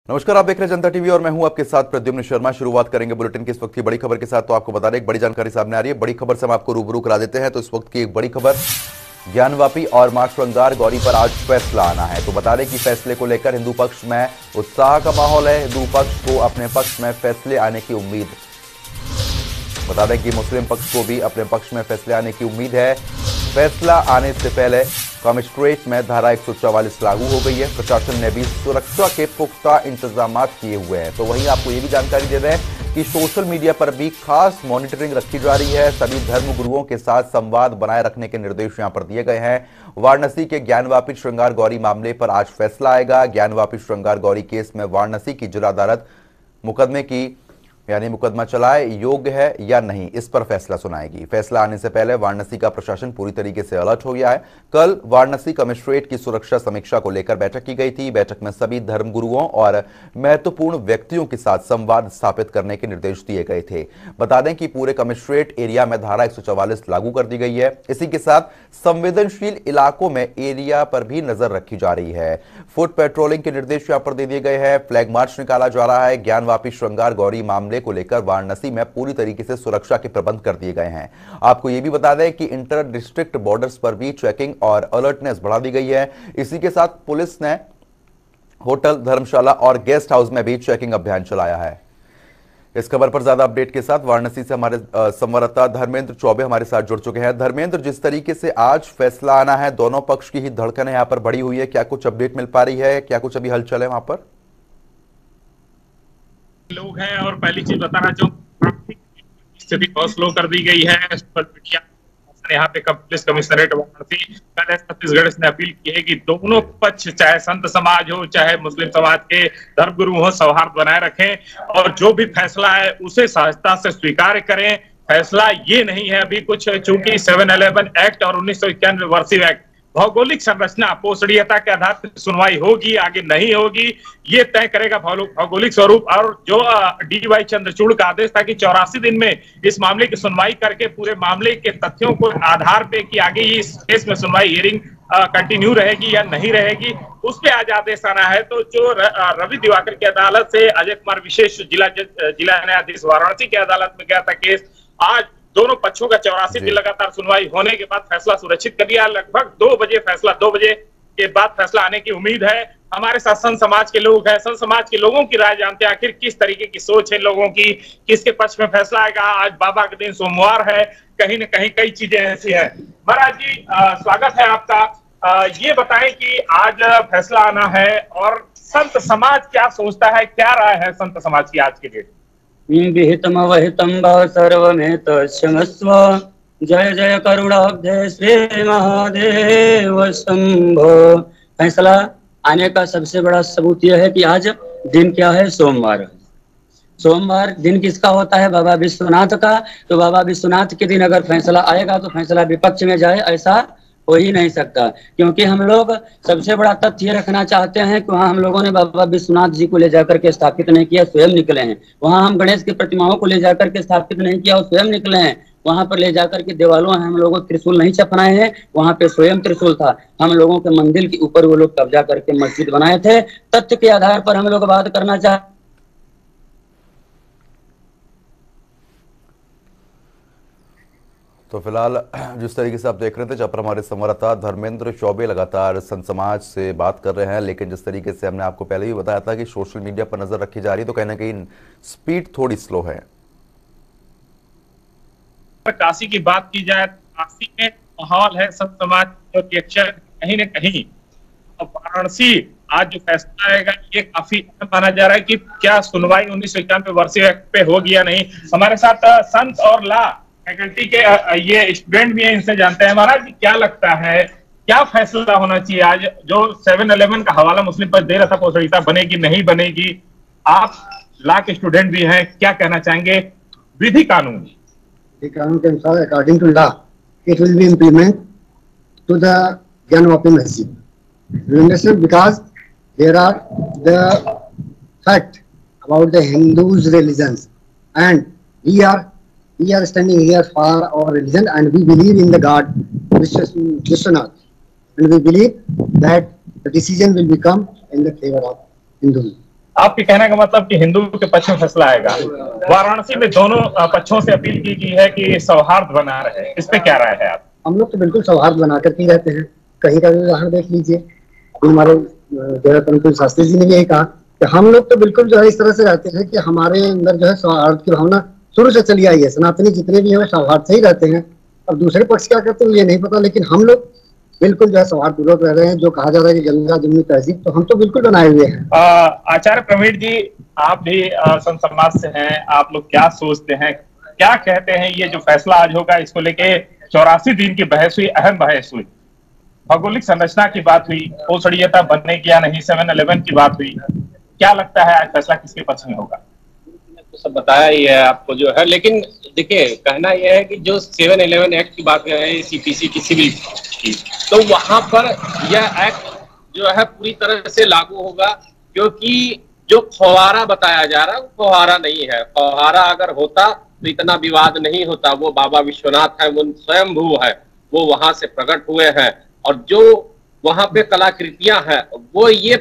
नमस्कार, आप देख रहे हैं जनता टीवी और मैं हूं आपके साथ प्रद्युम्न शर्मा। शुरुआत करेंगे बुलेटिन की इस वक्त की बड़ी खबर के साथ। तो आपको बता दें, एक बड़ी जानकारी सामने आ रही है। बड़ी खबर से हम आपको रूबरू करा देते हैं। तो इस वक्त की एक बड़ी खबर, ज्ञानवापी और मां श्रृंगार गौरी पर आज फैसला आना है। तो बता दें कि फैसले को लेकर हिंदू पक्ष में उत्साह का माहौल है। हिंदू पक्ष को अपने पक्ष में फैसले आने की उम्मीद, बता दें कि मुस्लिम पक्ष को भी अपने पक्ष में फैसले आने की उम्मीद है। फैसला आने से पहले कमिश्नरेट में धारा 144 लागू हो गई है। प्रशासन ने भी सुरक्षा के पुख्ता इंतजाम किए हुए हैं। तो वहीं आपको ये भी जानकारी दे रहे हैं कि सोशल मीडिया पर भी खास मॉनिटरिंग रखी जा रही है। सभी धर्म गुरुओं के साथ संवाद बनाए रखने के निर्देश यहां पर दिए गए हैं। वाराणसी के ज्ञानवापी श्रृंगार गौरी मामले पर आज फैसला आएगा। ज्ञानवापी श्रृंगार गौरी केस में वाराणसी की जिला अदालत मुकदमे की मुकदमा चलाए योग्य है या नहीं, इस पर फैसला सुनाएगी। फैसला आने से पहले वाराणसी का प्रशासन पूरी तरीके से अलर्ट हो गया है। कल वाराणसी कमिश्नरेट की सुरक्षा समीक्षा को लेकर बैठक की गई थी। बैठक में सभी धर्मगुरुओं और महत्वपूर्ण व्यक्तियों के साथ संवाद स्थापित करने के निर्देश दिए गए थे। बता दें कि पूरे कमिश्नरेट एरिया में धारा 144 लागू कर दी गई है। इसी के साथ संवेदनशील इलाकों में एरिया पर भी नजर रखी जा रही है। फुट पेट्रोलिंग के निर्देश यहां पर दे दिए गए हैं। फ्लैग मार्च निकाला जा रहा है। ज्ञानवापी श्रृंगार गौरी मामले को लेकर वाराणसी में पूरी तरीके से सुरक्षा के प्रबंध कर दिए गए हैं। आपको यह भी बता दें कि इंटर डिस्ट्रिक्ट बॉर्डर्स पर भी चेकिंग और अलर्टनेस बढ़ा दी गई है। इसी के साथ पुलिस ने होटल, धर्मशाला और गेस्ट हाउस में भी चेकिंग अभियान चलाया है। इस खबर पर ज्यादा अपडेट के साथ वाराणसी से हमारे संवाददाता धर्मेंद्र चौबे हमारे साथ जुड़ चुके हैं। धर्मेंद्र, जिस तरीके से आज फैसला आना है, दोनों पक्ष की ही धड़कन यहां पर बढ़ी हुई है। क्या कुछ अपडेट मिल पा रही है? क्या कुछ अभी हलचल है वहां पर? लोग हैं और पहली चीज बताना चाहूंगा, स्थिति बहुत स्लो कर दी गई है। यहाँ पे पुलिस कमिश्नरेट वाराणसी कल छत्तीसगढ़ ने अपील की है कि दोनों पक्ष, चाहे संत समाज हो चाहे मुस्लिम समाज के धर्मगुरु हो, सौहार्द बनाए रखें और जो भी फैसला है उसे सहजता से स्वीकार करें। फैसला ये नहीं है अभी कुछ, चूंकि 711 एक्ट और 1991 वर्षीय एक्ट भौगोलिक संरचना पोषणीयता के आधार पर सुनवाई होगी, आगे नहीं होगी, ये तय करेगा भौगोलिक स्वरूप। और जो डी.वाई. चंद्रचूड़ का आदेश था कि 84 दिन में इस मामले की सुनवाई करके पूरे मामले के तथ्यों को आधार पे कि आगे इस केस में सुनवाई हियरिंग कंटिन्यू रहेगी या नहीं रहेगी, उस पे आज आदेश आना है। तो जो रवि दिवाकर की अदालत से अजय कुमार विशेष जिला न्यायाधीश वाराणसी की अदालत में गया था केस, आज दोनों पक्षों का 84 दिन लगातार सुनवाई होने के बाद फैसला सुरक्षित कर लिया। लगभग 2 बजे के बाद फैसला आने की उम्मीद है। हमारे साथ संत समाज के लोग हैं, संत समाज के लोगों की राय जानते हैं, आखिर किस तरीके की सोच है लोगों की, किसके पक्ष में फैसला आएगा। आज बाबा के दिन, सोमवार है, कहीं न कहीं कई चीजें ऐसी है। महाराज जी, स्वागत है आपका। ये बताएं कि आज फैसला आना है और संत समाज क्या सोचता है, क्या राय है संत समाज की आज के डेट? विहितम वहितम भव सर्वमेत क्षमस्व। जय जय करुणाब्धे श्री महादेव शंभो। फैसला आने का सबसे बड़ा सबूत यह है कि आज दिन क्या है, सोमवार। सोमवार दिन किसका होता है? बाबा विश्वनाथ का। तो बाबा विश्वनाथ के दिन अगर फैसला आएगा तो फैसला विपक्ष में जाए, ऐसा हो ही नहीं सकता। क्योंकि हम लोग सबसे बड़ा तथ्य ये रखना चाहते हैं कि वहाँ हम लोगों ने बाबा विश्वनाथ जी को ले जाकर के स्थापित नहीं किया, स्वयं निकले हैं। वहाँ हम गणेश की प्रतिमाओं को ले जाकर के स्थापित नहीं किया और स्वयं निकले हैं। वहाँ पर ले जाकर के दीवालों हम लोगों त्रिशूल नहीं छपनाए हैं, वहाँ पे स्वयं त्रिशूल था। हम लोगों के मंदिर के ऊपर वो लोग कब्जा करके मस्जिद बनाए थे। तथ्य के आधार पर हम लोग बात करना चाहते। तो फिलहाल जिस तरीके से आप देख रहे थे, जहाँ पर हमारे संवाददाता धर्मेंद्र चौबे लगातार संत समाज से बात कर रहे हैं, लेकिन जिस तरीके से हमने आपको पहले भी बताया था कि सोशल मीडिया पर नजर रखी जा रही है, तो कहीं ना कहीं स्पीड थोड़ी स्लो है। काशी की बात की जाए, काशी में माहौल है संत समाज रिएक्शन कहीं न कहीं। वाराणसी आज जो फैसला आएगा ये काफी अहम माना जा रहा है कि क्या सुनवाई 1991 वर्षीय एक्ट पे होगी या नहीं। हमारे साथ संत और ला फैकल्टी के ये स्टूडेंट भी हैं, इनसे जानते हैं। महाराज जी, क्या लगता है, क्या फैसला होना चाहिए आज? जो 711 का हवाला मुस्लिम पर दे रहा था, पोषणीयता बनेगी नहीं बनेगी, आप ला के स्टूडेंट भी हैं, क्या कहना चाहेंगे? विधि कानून के अनुसार according to law it will be implement to the Gyanvapi Masjid. Because there are the fact about the Hindus religions and we are standing here for our religion and we believe in the God Vishwanath, and we believe that the decision will become in the favor of Hindus. आपके कहने का मतलब कि हिंदू के पक्ष में फैसला आएगा। वाराणसी में दोनों पक्षों से अपील की गई है कि सौहार्द बना रहे, इस पे क्या राय है आप? हम लोग तो बिल्कुल सौहार्द बना करके रहते हैं। कहीं का भी उदाहरण देख लीजिए, हमारे देवरतन शास्त्री जी ने भी यही कहा कि हम लोग तो बिल्कुल जो है इस तरह से रहते हैं कि हमारे अंदर जो है सौहार्द की भावना शुरू से चली आई है। सनातनी जितने भी हैं सौहार्द से ही रहते हैं। अब दूसरे पक्ष क्या करते हैं ये नहीं पता, लेकिन हम लोग बिल्कुल जो है सौहार्द पूर्वक रह रहे हैं। जो कहा जा रहा है कि गंगा जमुनी तहजीब, तो हम तो बिल्कुल बनाए हुए हैं। आचार्य प्रवीण जी, आप भी संत समाज से हैं, आप लोग क्या सोचते हैं, क्या कहते हैं? ये जो फैसला आज होगा, इसको लेके 84 दिन की बहस हुई, अहम बहस हुई, भौगोलिक संरचना की बात हुई, पोषणीयता बनने की या नहीं 7-11 की बात हुई, क्या लगता है आज फैसला किसके पक्ष में होगा? तो सब बताया ही है आपको जो है, लेकिन देखिए कहना यह है कि जो 7-11 एक्ट की बात कर रहे हैं सीपीसी की सिविल की, तो वहां पर यह एक्ट जो है पूरी तरह से लागू होगा, क्योंकि जो फव्वारा बताया जा रहा है वो फव्वारा नहीं है। फव्वारा अगर होता तो इतना विवाद नहीं होता। वो बाबा विश्वनाथ है, वो स्वयंभू है, वो वहां से प्रकट हुए हैं, और जो वहां पे कलाकृतियां हैं वो ये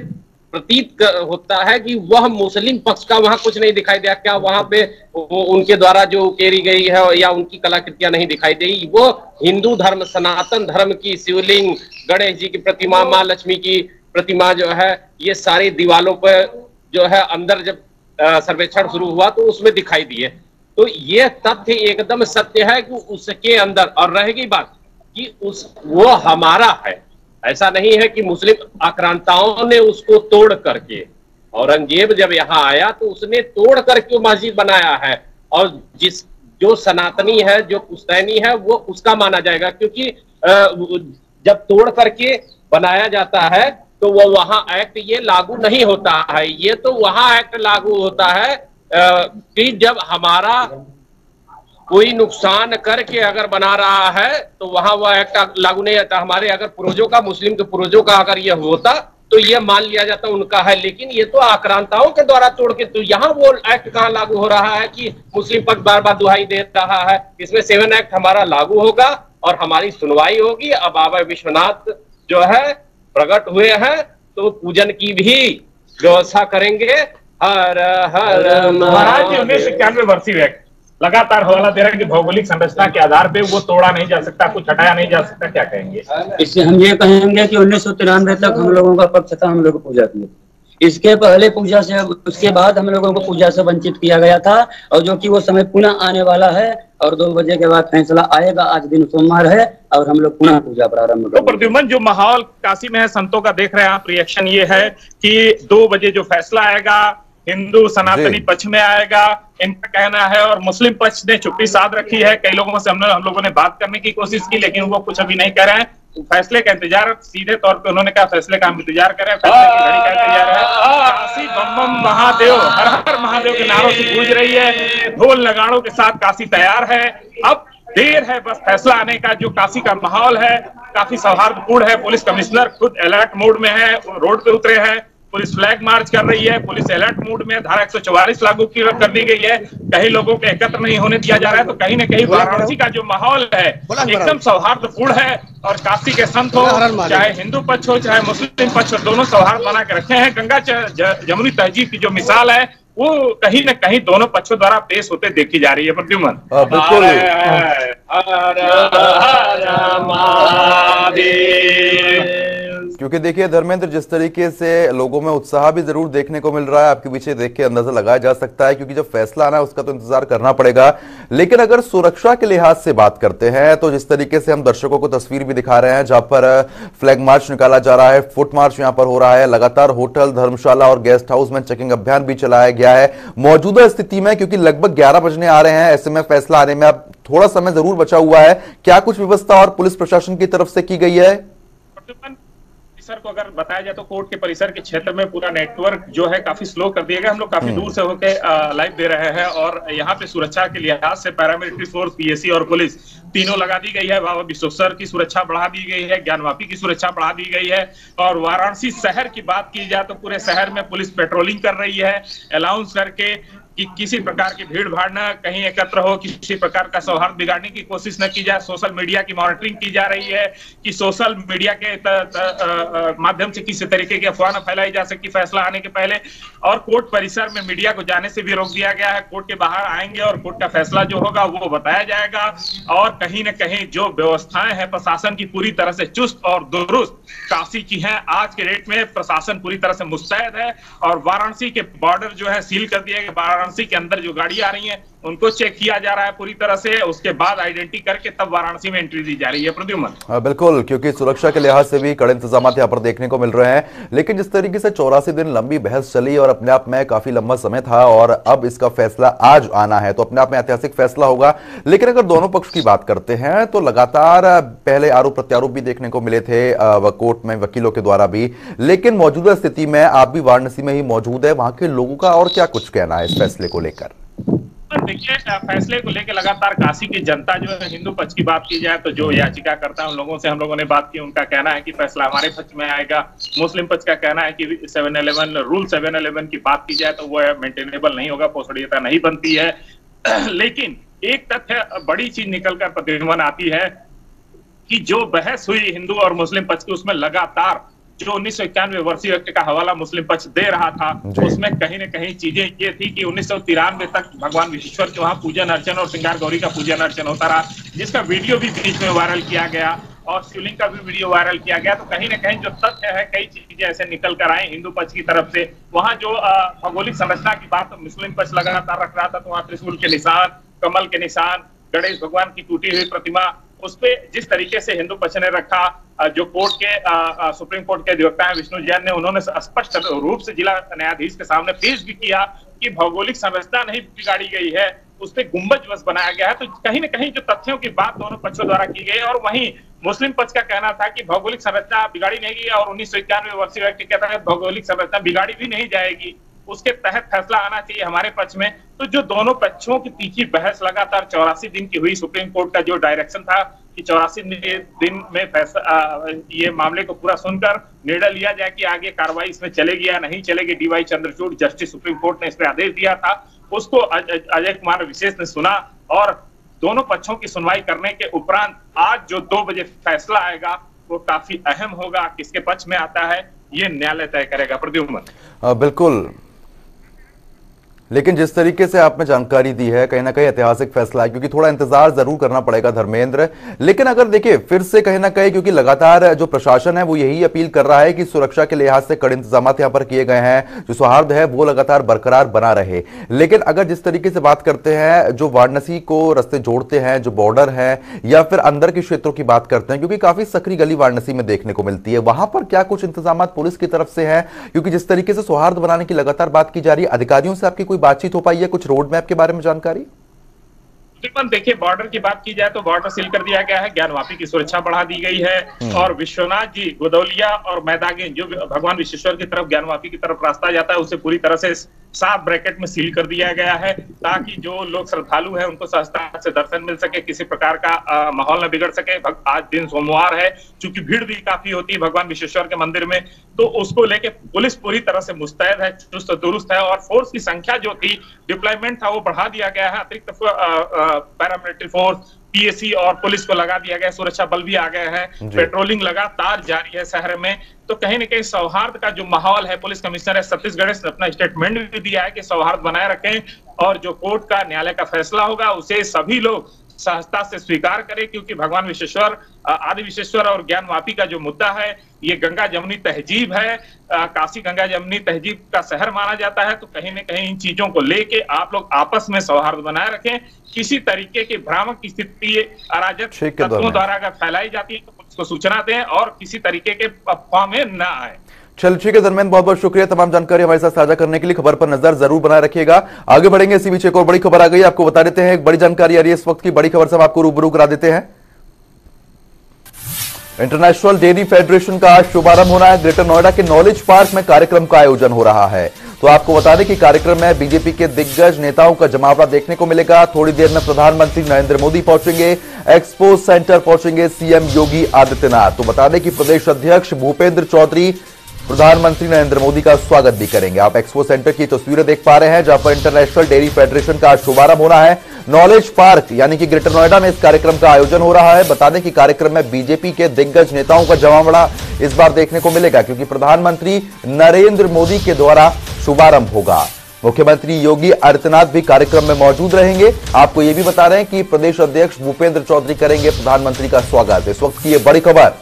प्रतीत होता है कि वह मुस्लिम पक्ष का वहां कुछ नहीं दिखाई दिया। क्या वहां पे उनके द्वारा जो उकेरी गई है या उनकी कलाकृतियां नहीं दिखाई दी? वो हिंदू धर्म, सनातन धर्म की शिवलिंग, गणेश जी की प्रतिमा, माँ लक्ष्मी की प्रतिमा जो है, ये सारी दीवालों पर जो है अंदर जब सर्वेक्षण शुरू हुआ तो उसमें दिखाई दिए। तो ये तथ्य एकदम सत्य है कि उसके अंदर, और रहेगी बात कि वो हमारा है, ऐसा नहीं है कि मुस्लिम आक्रांताओं ने उसको तोड़ करके, औरंगजेब जब यहाँ आया तो उसने तोड़ करके मस्जिद बनाया है, और जो सनातनी है, जो पुश्तैनी है, वो उसका माना जाएगा, क्योंकि जब तोड़ करके बनाया जाता है तो वो वहां एक्ट ये लागू नहीं होता है। ये तो वहां एक्ट लागू होता है कि जब हमारा कोई नुकसान करके अगर बना रहा है तो वहां वह एक्ट लागू नहीं आता। हमारे अगर पूर्वजों का, मुस्लिम के पूर्वजों का अगर ये होता तो ये मान लिया जाता उनका है, लेकिन ये तो आक्रांताओं के द्वारा तोड़ के, तो यहाँ वो एक्ट कहाँ लागू हो रहा है कि मुस्लिम पक्ष बार बार दुहाई दे रहा है? इसमें 7 एक्ट हमारा लागू होगा और हमारी सुनवाई होगी। अब बाबा विश्वनाथ जो है प्रकट हुए हैं तो पूजन की भी व्यवस्था करेंगे। हर हर महाराज जी 1991 वर्षीय एक्ट लगातार हवाला दे रहा है कि भौगोलिक संरचना के आधार पे वो तोड़ा नहीं जा सकता, कुछ हटाया नहीं जा सकता, क्या कहेंगे? इससे हम ये कहेंगे कि 1993 तक हम लोगों का पक्ष था, हम लोग पूजा किए। इसके पहले पूजा से, उसके बाद हम लोगों को पूजा से वंचित किया गया था, और जो कि वो समय पुनः आने वाला है, और 2 बजे के बाद फैसला आएगा। आज दिन सोमवार है और हम लोग पुनः पूजा प्रारंभ करेंगे। तो प्रद्युमन, जो माहौल काशी में है, संतों का देख रहे हैं आप, रिएक्शन ये है कि 2 बजे जो फैसला आएगा हिंदू सनातनी पक्ष में आएगा, इनका कहना है, और मुस्लिम पक्ष ने चुप्पी साध रखी है। कई लोगों से हम लोगों ने बात करने की कोशिश की, लेकिन वो कुछ अभी नहीं कर रहे हैं। फैसले का इंतजार, सीधे तौर पे उन्होंने कहा फैसले का हम इंतजार करें, फैसले की घड़ी का इंतजार है। काशी बम बम महादेव, हर हर महादेव के नारों से गूंज रही है, ढोल नगाड़ों के साथ काशी तैयार है। अब देर है बस फैसला आने का। जो काशी का माहौल है काफी सौहार्दपूर्ण है। पुलिस कमिश्नर खुद अलर्ट मोड में है, रोड पे उतरे हैं, पुलिस फ्लैग मार्च कर रही है, पुलिस अलर्ट मोड में, धारा 144 लागू कर दी गई है। कहीं लोगों को एकत्र नहीं होने दिया जा रहा है। तो कहीं ना कहीं वाराणसी का जो माहौल है एकदम सौहार्दपूर्ण है, और काशी के संत हो, चाहे हिंदू पक्ष हो चाहे मुस्लिम पक्ष हो, दोनों सौहार्द बना के रखे हैं। गंगा जमुनी तहजीब की जो मिसाल है वो कहीं न कहीं दोनों पक्षों द्वारा पेश होते देखी जा रही है। प्रद्युमन, बिल्कुल क्योंकि देखिए धर्मेंद्र, जिस तरीके से लोगों में उत्साह भी जरूर देखने को मिल रहा है, आपके पीछे देख के अंदाजा लगाया जा सकता है, क्योंकि जब फैसला आना है उसका तो इंतजार करना पड़ेगा। लेकिन अगर सुरक्षा के लिहाज से बात करते हैं तो जिस तरीके से हम दर्शकों को तस्वीर भी दिखा रहे हैं, जहां पर फ्लैग मार्च निकाला जा रहा है, फुट मार्च यहां पर हो रहा है, लगातार होटल, धर्मशाला और गेस्ट हाउस में चेकिंग अभियान भी चलाया गया है मौजूदा स्थिति में, क्योंकि लगभग 11 बजने आ रहे हैं। ऐसे में फैसला आने में अब थोड़ा समय जरूर बचा हुआ है। क्या कुछ व्यवस्था और पुलिस प्रशासन की तरफ से की गई है? परिसर को अगर बताया जाए तो कोर्ट के परिसर के क्षेत्र में पूरा नेटवर्क जो है काफी स्लो कर दिया गया। हम लोग काफी दूर से होके लाइव दे रहे हैं, और यहाँ पे सुरक्षा के लिहाज से पैरामिलिट्री फोर्स, पीएसी और पुलिस तीनों लगा दी गई है। बाबा विश्वेश्वर की सुरक्षा बढ़ा दी गई है, ज्ञानवापी की सुरक्षा बढ़ा दी गई है, और वाराणसी शहर की बात की जाए तो पूरे शहर में पुलिस पेट्रोलिंग कर रही है, अनाउंस करके कि किसी प्रकार की भीड़ भाड़ न कहीं एकत्र हो, किसी प्रकार का सौहार्द बिगाड़ने की कोशिश न की जाए। सोशल मीडिया की मॉनिटरिंग की जा रही है कि सोशल मीडिया के माध्यम से किसी तरीके की अफवाह न फैलाई जा सके फैसला आने के पहले। और कोर्ट परिसर में मीडिया को जाने से भी रोक दिया गया है। कोर्ट के बाहर आएंगे और कोर्ट का फैसला जो होगा वो बताया जाएगा। और कहीं न कहीं जो व्यवस्थाएं हैं प्रशासन की पूरी तरह से चुस्त और दुरुस्त काशी की हैं। आज के डेट में प्रशासन पूरी तरह से मुस्तैद है और वाराणसी के बॉर्डर जो है सील कर दिया गया। वाराणसी के अंदर जो गाड़ी आ रही है उनको चेक किया जा रहा है पूरी तरह से, उसके बाद आइडेंटिटी करके तब वाराणसी में एंट्री दी जा रही है। प्रद्युम्न बिल्कुल, क्योंकि सुरक्षा के लिहाज से भी कड़े इंतजाम यहाँ पर देखने को मिल रहे हैं। लेकिन जिस तरीके से 84 दिन लंबी बहस चली और अपने आप में काफी लंबा समय था और अब इसका फैसला आज आना है तो अपने आप में ऐतिहासिक फैसला होगा। लेकिन अगर दोनों पक्ष की बात करते हैं तो लगातार पहले आरोप प्रत्यारोप भी देखने को मिले थे कोर्ट में वकीलों के द्वारा भी। लेकिन मौजूदा स्थिति में आप भी वाराणसी में ही मौजूद है, वहां के लोगों का और क्या कुछ कहना है इस फैसले को लेकर? देखिए, फैसले को लेकर लगातार काशी की जनता जो है, हिंदू पक्ष की बात की जाए तो जो याचिका करता है उन लोगों से हम लोगों ने बात की, उनका कहना है कि फैसला हमारे पक्ष में आएगा। मुस्लिम पक्ष का कहना है कि 711 रूल 711 की बात की जाए तो वो मेंटेनेबल नहीं होगा, पोषणीयता नहीं बनती है। लेकिन एक तथ्य बड़ी चीज निकलकर प्रतिबिंबन आती है कि जो बहस हुई हिंदू और मुस्लिम पक्ष की उसमें लगातार जो 1991 वर्षीय एक्ट का हवाला मुस्लिम पक्ष दे रहा था उसमें कहीं न कहीं चीजें ये थी कि 1993 तक भगवान विश्वेश्वर के वहां पूजन अर्चन और श्रृंगार गौरी का पूजन अर्चन होता रहा, जिसका वीडियो भी बीच में वायरल किया गया और शिवलिंग का भी वीडियो वायरल किया गया। तो कहीं न कहीं जो तथ्य है, कई चीजें ऐसे निकल कर आए हिंदू पक्ष की तरफ से। वहां जो भौगोलिक संरचना की बात मुस्लिम पक्ष लगातार रख रहा था, तो वहां त्रिशूल के निशान, कमल के निशान, गणेश भगवान की टूटी हुई प्रतिमा, उस पे जिस तरीके से हिंदू पक्ष ने रखा, जो कोर्ट के सुप्रीम कोर्ट के अधिवक्ता हैं विष्णु जैन ने, उन्होंने स्पष्ट रूप से जिला न्यायाधीश के सामने पेश भी किया कि भौगोलिक संरचना नहीं बिगाड़ी गई है, उस पे गुंबज बस बनाया गया है। तो कहीं न कहीं जो तथ्यों की बात दोनों पक्षों द्वारा की गई। और वहीं मुस्लिम पक्ष का कहना था कि भौगोलिक संरचना बिगाड़ी नहीं गई और 1991 वर्षीय एक्ट के तहत भौगोलिक संरचना बिगाड़ी भी नहीं जाएगी, उसके तहत फैसला आना चाहिए हमारे पक्ष में। तो जो दोनों पक्षों की तीखी बहस लगातार 84 दिन की हुई, सुप्रीम कोर्ट का जो डायरेक्शन था कि 84 दिन में फैसला ये मामले को पूरा सुनकर निर्णय लिया जाए कि आगे कार्रवाई इसमें चलेगी या नहीं चलेगी। D Y Chandrachud justice supreme court ने इस पर आदेश दिया था, उसको अजय कुमार विशेष ने सुना और दोनों पक्षों की सुनवाई करने के उपरांत आज जो 2 बजे फैसला आएगा वो काफी अहम होगा। किसके पक्ष में आता है ये न्यायालय तय करेगा। प्रद्युम्न बिल्कुल, लेकिन जिस तरीके से आपने जानकारी दी है कहीं ना कहीं ऐतिहासिक फैसला है, क्योंकि थोड़ा इंतजार जरूर करना पड़ेगा धर्मेंद्र। लेकिन अगर देखिए फिर से कहीं ना कहीं, क्योंकि लगातार जो प्रशासन है वो यही अपील कर रहा है कि सुरक्षा के लिहाज से कड़े इंतजाम यहाँ पर किए गए हैं, जो सौहार्द है वो लगातार बरकरार बना रहे। लेकिन अगर जिस तरीके से बात करते हैं, जो वाराणसी को रास्ते जोड़ते हैं, जो बॉर्डर है या फिर अंदर के क्षेत्रों की बात करते हैं, क्योंकि काफी सकरी गली वाराणसी में देखने को मिलती है, वहां पर क्या कुछ इंतजाम पुलिस की तरफ से है? क्योंकि जिस तरीके से सौहार्द बनाने की लगातार बात की जा रही है, अधिकारियों से आपकी कोई बातचीत हो पाई है? कुछ रोड मैप के बारे में जानकारी? देखिए, बॉर्डर की बात की जाए तो बॉर्डर सील कर दिया गया है, ज्ञानवापी की सुरक्षा बढ़ा दी गई है और विश्वनाथ जी, गोदौलिया और मैदागिन जो भगवान विश्वेश्वर की तरफ ज्ञानवापी की तरफ रास्ता जाता है उसे पूरी तरह से साफ ब्रैकेट में सील कर दिया गया है ताकि जो लोग श्रद्धालु हैं उनको सहजता से दर्शन मिल सके, किसी प्रकार का माहौल न बिगड़ सके। आज दिन सोमवार है, चूंकि भीड़ भी काफी होती है भगवान विश्वेश्वर के मंदिर में, तो उसको लेके पुलिस पूरी तरह से मुस्तैद है, चुस्त दुरुस्त है और फोर्स की संख्या जो थी, डिप्लॉयमेंट था, वो बढ़ा दिया गया है। अतिरिक्त पैरामिलिट्री फोर्स, पीएसी और पुलिस को लगा दिया गया, सुरक्षा बल भी आ गए हैं, पेट्रोलिंग लगातार जारी है शहर में। तो कहीं न कहीं सौहार्द का जो माहौल है, पुलिस कमिश्नर है सतीश गणेश ने अपना स्टेटमेंट भी दिया है कि सौहार्द बनाए रखें और जो कोर्ट का न्यायालय का फैसला होगा उसे सभी लोग सहजता से स्वीकार करें, क्योंकि भगवान विश्वेश्वर, आदि विश्वेश्वर और ज्ञानवापी का जो मुद्दा है ये गंगा जमुनी तहजीब है, काशी गंगा जमुनी तहजीब का शहर माना जाता है। तो कहीं न कहीं इन चीजों को लेके आप लोग आपस में सौहार्द बनाए रखें, किसी तरीके की भ्रामक स्थिति अराजक तत्वों द्वारा अगर फैलाई जाती है तो पुलिस को सूचना दें और किसी तरीके के अफवाह में न आए। चल ठीक है धर्मेंद्र, बहुत बहुत शुक्रिया तमाम जानकारी हमारे साथ साझा करने के लिए। खबर पर नजर जरूर बनाए रखिएगा, आगे बढ़ेंगे। इसी बीच एक और बड़ी खबर आ गई, आपको बता देते हैं। एक बड़ी जानकारी आ रही है इस वक्त की, बड़ी खबर से हम आपको रूबरू करा देते हैं। इंटरनेशनल डेयरी फेडरेशन का आज शुभारंभ होना है। ग्रेटर नोएडा के नॉलेज पार्क में कार्यक्रम का आयोजन हो रहा है। तो आपको बता दें कि कार्यक्रम में बीजेपी के दिग्गज नेताओं का जमावड़ा देखने को मिलेगा। थोड़ी देर में प्रधानमंत्री नरेंद्र मोदी पहुंचेंगे, एक्सपो सेंटर पहुंचेंगे सीएम योगी आदित्यनाथ। तो बता दें कि प्रदेश अध्यक्ष भूपेंद्र चौधरी प्रधानमंत्री नरेंद्र मोदी का स्वागत भी करेंगे। आप एक्सपो सेंटर की तस्वीरें देख पा रहे हैं, जहां पर इंटरनेशनल डेयरी फेडरेशन का शुभारंभ होना है। नॉलेज पार्क यानी कि ग्रेटर नोएडा में इस कार्यक्रम का आयोजन हो रहा है। बता दें कि कार्यक्रम में बीजेपी के दिग्गज नेताओं का जमावड़ा इस बार देखने को मिलेगा, क्योंकि प्रधानमंत्री नरेंद्र मोदी के द्वारा शुभारंभ होगा। मुख्यमंत्री योगी आदित्यनाथ भी कार्यक्रम में मौजूद रहेंगे। आपको यह भी बता रहे हैं कि प्रदेश अध्यक्ष भूपेंद्र चौधरी करेंगे प्रधानमंत्री का स्वागत। इस वक्त की यह बड़ी खबर।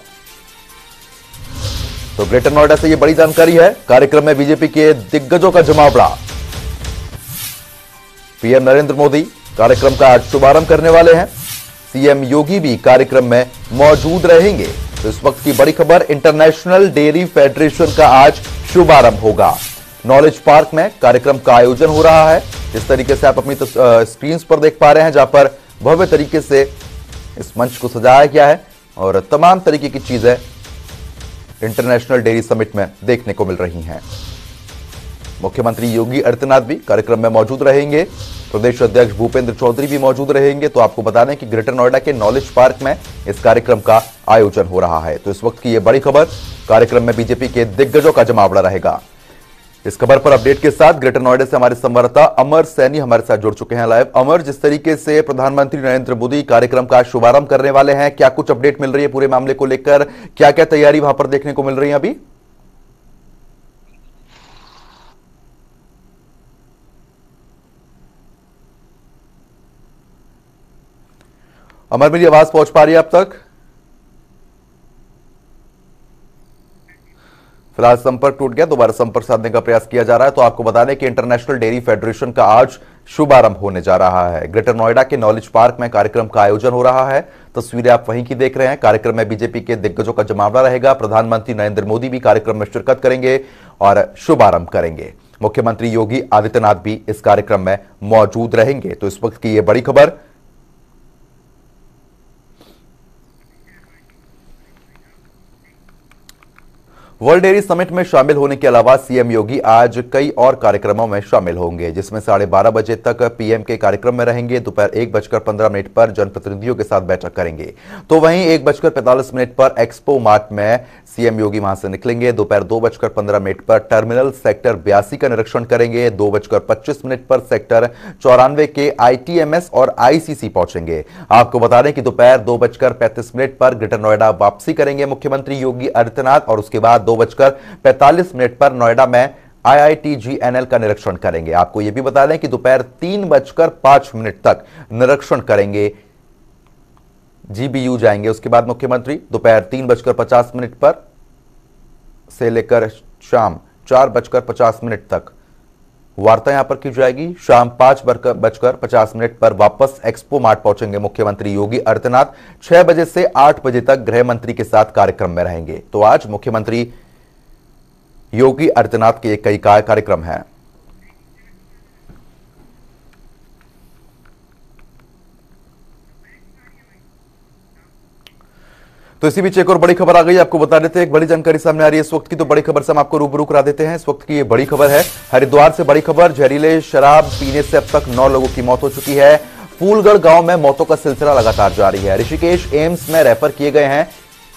तो ग्रेटर नोएडा से यह बड़ी जानकारी है। कार्यक्रम में बीजेपी के दिग्गजों का जमावड़ा। पीएम नरेंद्र मोदी कार्यक्रम का आज शुभारंभ करने वाले हैं। सीएम योगी भी कार्यक्रम में मौजूद रहेंगे। तो इस वक्त की बड़ी खबर, इंटरनेशनल डेयरी फेडरेशन का आज शुभारंभ होगा। नॉलेज पार्क में कार्यक्रम का आयोजन हो रहा है। जिस तरीके से आप अपनी स्क्रीन पर देख पा रहे हैं, जहां पर भव्य तरीके से इस मंच को सजाया गया है और तमाम तरीके की चीजें इंटरनेशनल डेयरी समिट में देखने को मिल रही हैं। मुख्यमंत्री योगी आदित्यनाथ भी कार्यक्रम में मौजूद रहेंगे। प्रदेश अध्यक्ष भूपेंद्र चौधरी भी मौजूद रहेंगे। तो आपको बता दें कि ग्रेटर नोएडा के नॉलेज पार्क में इस कार्यक्रम का आयोजन हो रहा है। तो इस वक्त की यह बड़ी खबर, कार्यक्रम में बीजेपी के दिग्गजों का जमावड़ा रहेगा। इस खबर पर अपडेट के साथ ग्रेटर नोएडा से हमारे संवाददाता अमर सैनी हमारे साथ जुड़ चुके हैं लाइव। अमर, जिस तरीके से प्रधानमंत्री नरेंद्र मोदी कार्यक्रम का शुभारंभ करने वाले हैं, क्या कुछ अपडेट मिल रही है पूरे मामले को लेकर? क्या क्या तैयारी वहां पर देखने को मिल रही है अभी? अमर, मेरी आवाज पहुंच पा रही है अब तक? फिलहाल संपर्क टूट गया, दोबारा संपर्क साधने का प्रयास किया जा रहा है। तो आपको बता दें कि इंटरनेशनल डेयरी फेडरेशन का आज शुभारंभ होने जा रहा है। ग्रेटर नोएडा के नॉलेज पार्क में कार्यक्रम का आयोजन हो रहा है। तस्वीरें आप वहीं की देख रहे हैं। कार्यक्रम में बीजेपी के दिग्गजों का जमावड़ा रहेगा। प्रधानमंत्री नरेंद्र मोदी भी कार्यक्रम में शिरकत करेंगे और शुभारंभ करेंगे। मुख्यमंत्री योगी आदित्यनाथ भी इस कार्यक्रम में मौजूद रहेंगे। तो इस वक्त की यह बड़ी खबर। वर्ल्ड डेयरी समिट में शामिल होने के अलावा सीएम योगी आज कई और कार्यक्रमों में शामिल होंगे, जिसमें 12:30 बजे तक पीएम के कार्यक्रम में रहेंगे। दोपहर 1:15 पर जनप्रतिनिधियों के साथ बैठक करेंगे। तो वहीं 1:45 पर एक्सपो मार्ट में सीएम योगी वहां से निकलेंगे। दोपहर 2:15 पर टर्मिनल सेक्टर 82 का निरीक्षण करेंगे। 2:25 पर सेक्टर 94 के आईटीएमएस और आईसीसी पहुंचेंगे। आपको बता दें कि दोपहर 2:35 पर ग्रेटर नोएडा वापसी करेंगे मुख्यमंत्री योगी आदित्यनाथ, और उसके बाद 2:45 पर नोएडा में IITGNL का निरीक्षण करेंगे। आपको यह भी बता दें कि दोपहर 3:05 तक निरीक्षण करेंगे, GBU जाएंगे। उसके बाद मुख्यमंत्री दोपहर 3:50 पर से लेकर शाम 4:50 तक वार्ता यहां पर की जाएगी। शाम 5:50 पर वापस एक्सपो मार्ट पहुंचेंगे मुख्यमंत्री योगी आदित्यनाथ। 6 बजे से 8 बजे तक गृह मंत्री के साथ कार्यक्रम में रहेंगे। तो आज मुख्यमंत्री योगी आदित्यनाथ के कई कार्यक्रम हैं। तो इसी बीच एक और बड़ी खबर आ गई, आपको बता देते हैं। एक बड़ी जानकारी सामने आ रही है इस वक्त की। तो बड़ी खबर से हम आपको रूबरू करा देते हैं। इस वक्त की ये बड़ी खबर है हरिद्वार से। बड़ी खबर, जहरीले शराब पीने से अब तक 9 लोगों की मौत हो चुकी है। फूलगढ़ गांव में मौतों का सिलसिला लगातार जारी है। ऋषिकेश एम्स में रेफर किए गए हैं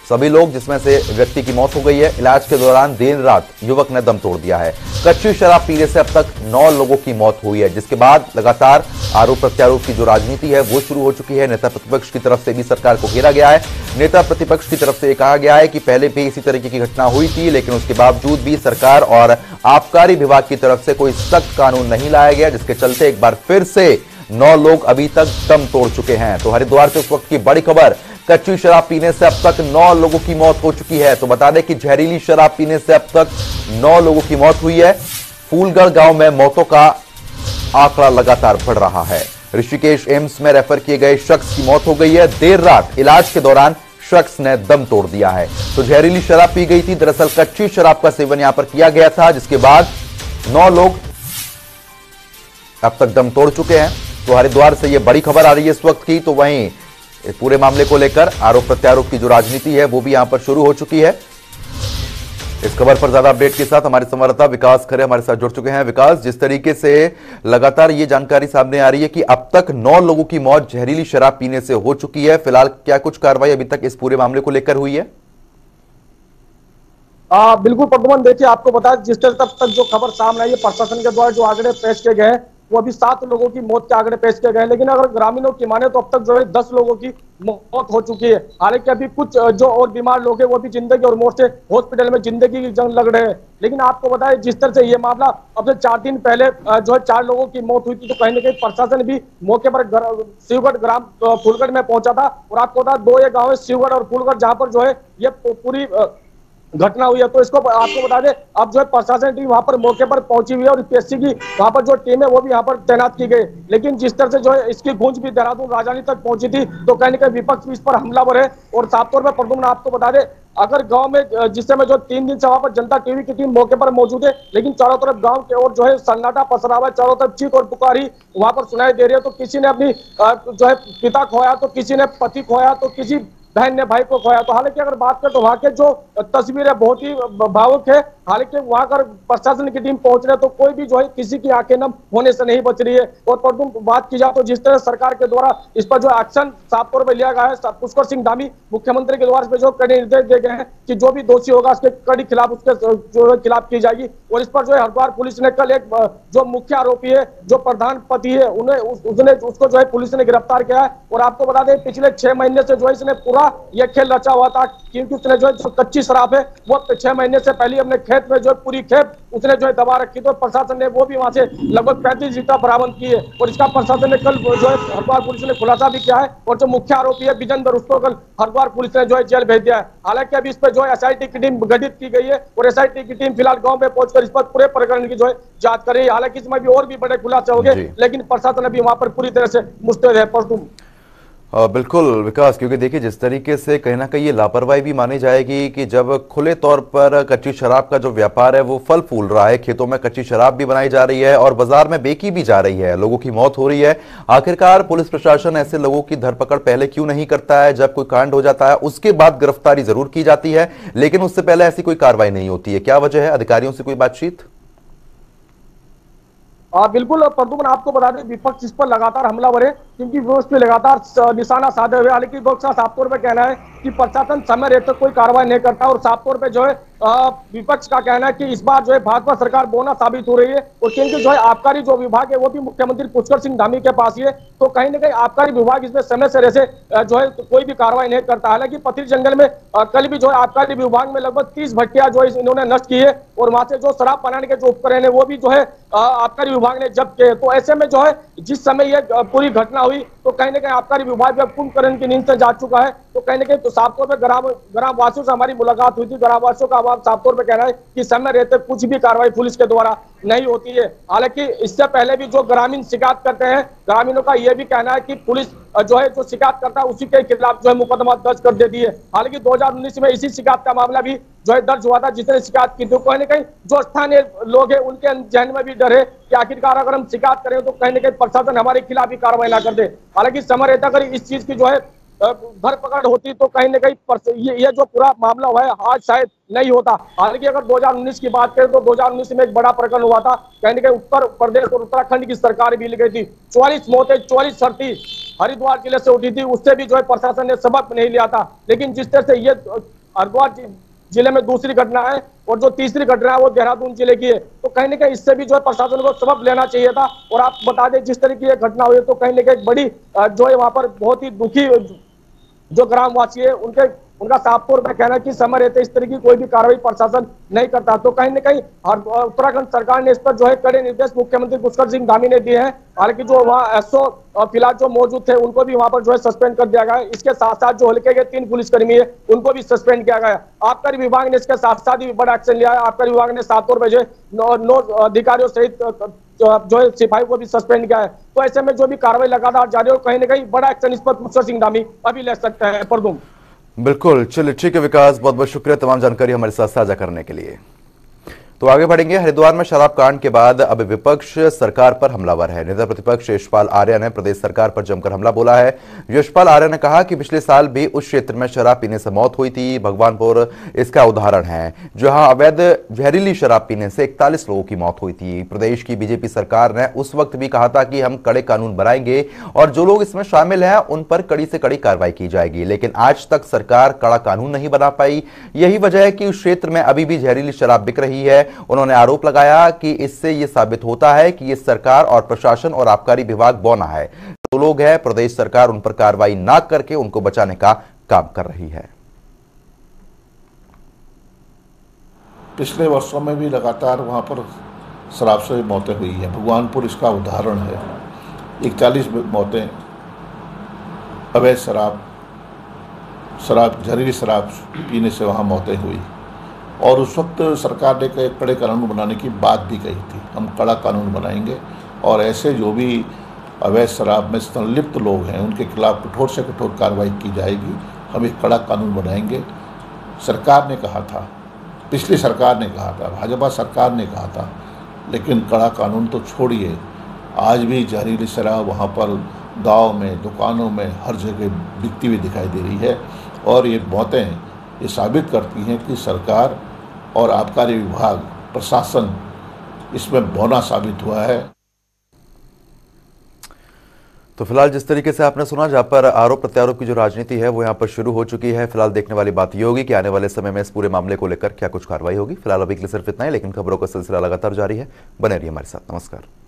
सभी लोग, जिसमें से व्यक्ति की मौत हो गई है। इलाज के दौरान देर रात युवक ने दम तोड़ दिया है। कच्ची शराब पीने से अब तक 9 लोगों की मौत हुई है, जिसके बाद लगातार आरोप प्रत्यारोप की जो राजनीति है वो शुरू हो चुकी है। नेता प्रतिपक्ष की तरफ से भी सरकार को घेरा गया है। नेता प्रतिपक्ष की तरफ से यह कहा गया है कि पहले भी इसी तरीके की घटना हुई थी, लेकिन उसके बावजूद भी सरकार और आबकारी विभाग की तरफ से कोई सख्त कानून नहीं लाया गया, जिसके चलते एक बार फिर से 9 लोग अभी तक दम तोड़ चुके हैं। तो हरिद्वार से उस वक्त की बड़ी खबर, कच्ची शराब पीने से अब तक 9 लोगों की मौत हो चुकी है। तो बता दें कि जहरीली शराब पीने से अब तक 9 लोगों की मौत हुई है। फूलगढ़ गांव में मौतों का आंकड़ा लगातार बढ़ रहा है। ऋषिकेश एम्स में रेफर किए गए शख्स की मौत हो गई है। देर रात इलाज के दौरान शख्स ने दम तोड़ दिया है। तो जहरीली शराब पी गई थी। दरअसल कच्ची शराब का सेवन यहां पर किया गया था, जिसके बाद 9 लोग अब तक दम तोड़ चुके हैं। तो हरिद्वार से यह बड़ी खबर आ रही है इस वक्त की। तो वहीं इस पूरे मामले को लेकर आरोप प्रत्यारोप की जो राजनीति है वो भी यहां पर शुरू हो चुकी है। इस खबर पर ज्यादा अपडेट के साथ हमारे संवाददाता विकास खरे हमारे साथ जुड़ चुके हैं। विकास, जिस तरीके से लगातार ये जानकारी सामने आ रही है कि अब तक 9 लोगों की मौत जहरीली शराब पीने से हो चुकी है, फिलहाल क्या कुछ कार्रवाई अभी तक इस पूरे मामले को लेकर हुई है? बिल्कुल प्रदुमन, देखिए आपको बताया जिस तरह तक जो खबर सामने आई है प्रशासन के द्वारा जो आंकड़े पेश किए गए हैं वो अभी 7 लोगों की मौत के आंकड़े पेश किए गए हैं, लेकिन अगर ग्रामीणों की माने तो अब तक जो है 10 लोगों की मौत हो चुकी है। हालांकि अभी कुछ जो और बीमार लोग हैं वो भी जिंदगी और मौत से हॉस्पिटल में जिंदगी की जंग लग रहे हैं। लेकिन आपको बताया जिस तरह से ये मामला अब से 4 दिन पहले जो है 4 लोगों की मौत हुई थी, तो कहीं ना कहीं प्रशासन भी मौके पर शिवगढ़ ग्राम फूलगढ़ में पहुंचा था। और आपको बता 2 ये गाँव है शिवगढ़ और फूलगढ़, जहाँ पर जो है ये पूरी घटना हुई है। तो इसको आपको बता दें अब जो है प्रशासन टीम वहां पर मौके पर पहुंची हुई है और पीएससी की वहां पर जो टीम है वो भी यहाँ पर तैनात की गई। लेकिन जिस तरह से जो है इसकी गूंज भी देहरादून राजधानी तक पहुंची थी, तो कहीं ना कहीं विपक्ष भी इस पर हमलावर है। और साफ तौर पर प्रदुमन आपको बता दें अगर गांव में जिस समय जो 3 दिन से वहां पर जनता टीवी की टीम मौके पर मौजूद है, लेकिन चारों तरफ गांव के और जो है सन्नाटा पसरा हुआ है, चारों तरफ चीख और पुकार ही वहां पर सुनाई दे रही है। तो किसी ने अपनी जो है पिता खोया, तो किसी ने पति खोया, तो किसी बहन ने भाई को खोया। तो हालांकि अगर बात करें तो वहां के जो तस्वीर है बहुत ही भावुक है। हालांकि वहां अगर प्रशासन की टीम पहुंच रहे तो कोई भी जो है किसी की आंखें नम होने से नहीं बच रही है। और परंतु बात की जाए तो जिस तरह सरकार के द्वारा इस पर जो एक्शन साफ तौर पर लिया गया है, पुष्कर सिंह धामी मुख्यमंत्री के द्वारा इस पर जो कड़े निर्देश दिए गए हैं कि जो भी दोषी होगा उसके कड़ी खिलाफ उसके जो है खिलाफ की जाएगी। और इस पर जो है हरिद्वार पुलिस ने कल एक जो मुख्य आरोपी है जो प्रधान पति है उसने उसको जो है पुलिस ने गिरफ्तार किया है। और आपको बता दें पिछले 6 महीने से जो है इसने पूरा ये खेल रचा हुआ था, क्योंकि उसने जो कच्ची शराब है वो 6 महीने से पहले अपने खेत में जो पूरी खेत उसने जो है दबा रखी। तो प्रशासन ने वो भी वहां से लगभग 35 लीटर बरामद की है। और इसका प्रशासन ने कल जो है हरिद्वार पुलिस ने खुलासा भी किया है। और जो मुख्य आरोपी है विजेंद्र उसको कल हरिद्वार पुलिस ने जो है जेल भेज दिया है। हालांकि अभी इस पर जो है एसआईटी की टीम गठित की गई है और एसआईटी की टीम फिलहाल गाँव में पहुंचकर इस पर पूरे प्रकरण की जो है जांच कर रही है। हालांकि इसमें भी और भी बड़े खुलासे होंगे, लेकिन प्रशासन अभी वहां पर पूरी तरह से मुस्तैद है। पर तुम बिल्कुल विकास, क्योंकि देखिए जिस तरीके से कहीं ना कहीं ये लापरवाही भी मानी जाएगी कि जब खुले तौर पर कच्ची शराब का जो व्यापार है वो फल फूल रहा है, खेतों में कच्ची शराब भी बनाई जा रही है और बाजार में बेची भी जा रही है, लोगों की मौत हो रही है। आखिरकार पुलिस प्रशासन ऐसे लोगों की धरपकड़ पहले क्यों नहीं करता है? जब कोई कांड हो जाता है उसके बाद गिरफ्तारी जरूर की जाती है, लेकिन उससे पहले ऐसी कोई कार्रवाई नहीं होती है। क्या वजह है? अधिकारियों से कोई बातचीत? बिल्कुल प्रदुमन, आपको बता दें विपक्ष इस पर लगातार हमलावर है, क्योंकि वो इस पर लगातार निशाना साधे हुए। हालांकि विपक्ष का साफ तौर पर कहना है कि प्रशासन समय रहते कोई कार्रवाई नहीं करता। और साफ तौर पे जो है विपक्ष का कहना है कि इस बार जो है भाजपा सरकार बोना साबित हो रही है। और क्योंकि जो है आबकारी जो विभाग है वो भी मुख्यमंत्री पुष्कर सिंह धामी के पास ही है, तो कहीं ना कहीं आबकारी विभाग इसमें समय से रहसे जो है कोई भी कार्रवाई नहीं करता। हालांकि पथरी जंगल में कल भी जो है आबकारी विभाग में लगभग 30 भट्टियां जो है इन्होंने नष्ट की है। और वहां से जो शराब बनाने के जो उपकरण है वो भी जो है आबकारी विभाग ने जब्त किए। तो ऐसे में जो है जिस समय ये पूरी घटना हुई तो कहीं ना कहीं आबकारी विभाग कुंभकर्ण की नींद से जाग चुका है। तो कहीं ना कहीं तो साफ तौर पर ग्राम वासियों से हमारी मुलाकात हुई थी। ग्राम वासियों का साफ तौर पर कहना है कि समय रहते कुछ भी कार्रवाई पुलिस के द्वारा नहीं होती है। हालांकि इससे पहले भी जो ग्रामीण शिकायत करते हैं, ग्रामीणों का यह भी कहना है कि पुलिस जो है जो शिकायत करता है उसी के खिलाफ जो है मुकदमा दर्ज कर देती है। हालांकि 2019 में इसी शिकायत का मामला भी जो है दर्ज हुआ था, जिसने शिकायत की थी। कहीं ना कहीं जो स्थानीय लोग हैं उनके जहन में भी डर है कि आखिरकार अगर हम शिकायत करें तो कहीं ना कहीं प्रशासन हमारे खिलाफ ही कार्रवाई ना कर दे। हालांकि समय रहता अगर इस चीज की जो है धरपकड़ होती तो कहीं ना कहीं ये जो पूरा मामला हुआ है आज शायद नहीं होता। हालांकि अगर 2019 की बात करें तो 2019 में एक बड़ा प्रकरण हुआ था, कहीं ना कहीं उत्तर प्रदेश और उत्तराखंड की सरकार भी गई थी। 44 मौतें 44 शर्ती हरिद्वार जिले से उठी थी, उससे भी जो है प्रशासन ने सबक नहीं लिया था। लेकिन जिस तरह से ये हरिद्वार जिले में दूसरी घटना है और जो तीसरी घटना है वो देहरादून जिले की है, तो कहीं ना कहीं इससे भी जो है प्रशासन को सबक लेना चाहिए था। और आप बता दें जिस तरह की ये घटना हुई है तो कहीं ना कहीं बड़ी जो है वहां पर बहुत ही दुखी जो ग्रामवासी है उनका साफ तौर पर कहना है कि समय रहते इस तरह की कोई भी कार्रवाई प्रशासन नहीं करता। तो कहीं ना कहीं उत्तराखंड सरकार ने इस पर जो है कड़े निर्देश मुख्यमंत्री पुष्कर सिंह धामी ने दिए हैं। हालांकि जो वहाँ एसओ फिलहाल जो मौजूद थे उनको भी वहां पर जो है सस्पेंड कर दिया गया है। इसके साथ साथ जो हल्के के 3 पुलिसकर्मी है उनको भी सस्पेंड किया गया है। आबकारी विभाग ने इसके साथ साथ ही बड़ा एक्शन लिया है। आबकारी विभाग ने साफ तौर पर जो 9 अधिकारियों सहित जो है सिपाही को भी सस्पेंड किया है। तो ऐसे में जो भी कार्रवाई लगातार जारी हो, कहीं ना कहीं बड़ा एक्शन इस पर पुष्कर सिंह धामी अभी ले सकते हैं। परदुम बिल्कुल, चलिए ठीक है विकास, बहुत बहुत शुक्रिया तमाम जानकारी हमारे साथ साझा करने के लिए। तो आगे बढ़ेंगे। हरिद्वार में शराब कांड के बाद अब विपक्ष सरकार पर हमलावर है। नेता प्रतिपक्ष यशपाल आर्य ने प्रदेश सरकार पर जमकर हमला बोला है। यशपाल आर्य ने कहा कि पिछले साल भी उस क्षेत्र में शराब पीने से मौत हुई थी। भगवानपुर इसका उदाहरण है, जहां अवैध जहरीली शराब पीने से 41 लोगों की मौत हुई थी। प्रदेश की बीजेपी सरकार ने उस वक्त भी कहा था कि हम कड़े कानून बनाएंगे और जो लोग इसमें शामिल हैं उन पर कड़ी से कड़ी कार्रवाई की जाएगी, लेकिन आज तक सरकार कड़ा कानून नहीं बना पाई। यही वजह है कि उस क्षेत्र में अभी भी जहरीली शराब बिक रही है। उन्होंने आरोप लगाया कि इससे यह साबित होता है कि ये सरकार और प्रशासन और आबकारी विभाग बौना है। जो लोग हैं, प्रदेश सरकार उन पर कार्रवाई ना करके उनको बचाने का काम कर रही है। पिछले वर्षों में भी लगातार वहां पर शराब से मौतें हुई हैं। भगवानपुर इसका उदाहरण है। 41 मौतें अवैध शराब जहरीली शराब पीने से वहाँ मौतें हुई और उस वक्त सरकार ने कड़े कानून बनाने की बात भी कही थी। हम कड़ा कानून बनाएंगे और ऐसे जो भी अवैध शराब में संलिप्त लोग हैं उनके खिलाफ कठोर से कठोर कार्रवाई की जाएगी। हम एक कड़ा कानून बनाएंगे। सरकार ने कहा था, पिछली सरकार ने कहा था, भाजपा सरकार ने कहा था, लेकिन कड़ा कानून तो छोड़िए, आज भी जहरीली शराब वहाँ पर गांव में, दुकानों में, हर जगह बिकती हुई दिखाई दे रही है। और ये मौतें ये साबित करती हैं कि सरकार और आबकारी विभाग, प्रशासन इसमें बौना साबित हुआ है। तो फिलहाल जिस तरीके से आपने सुना, जहां पर आरोप प्रत्यारोप की जो राजनीति है वो यहां पर शुरू हो चुकी है। फिलहाल देखने वाली बात ये होगी कि आने वाले समय में इस पूरे मामले को लेकर क्या कुछ कार्रवाई होगी। फिलहाल अभी के लिए सिर्फ इतना ही, लेकिन खबरों का सिलसिला लगातार जारी है। बने रहिए हमारे साथ। नमस्कार।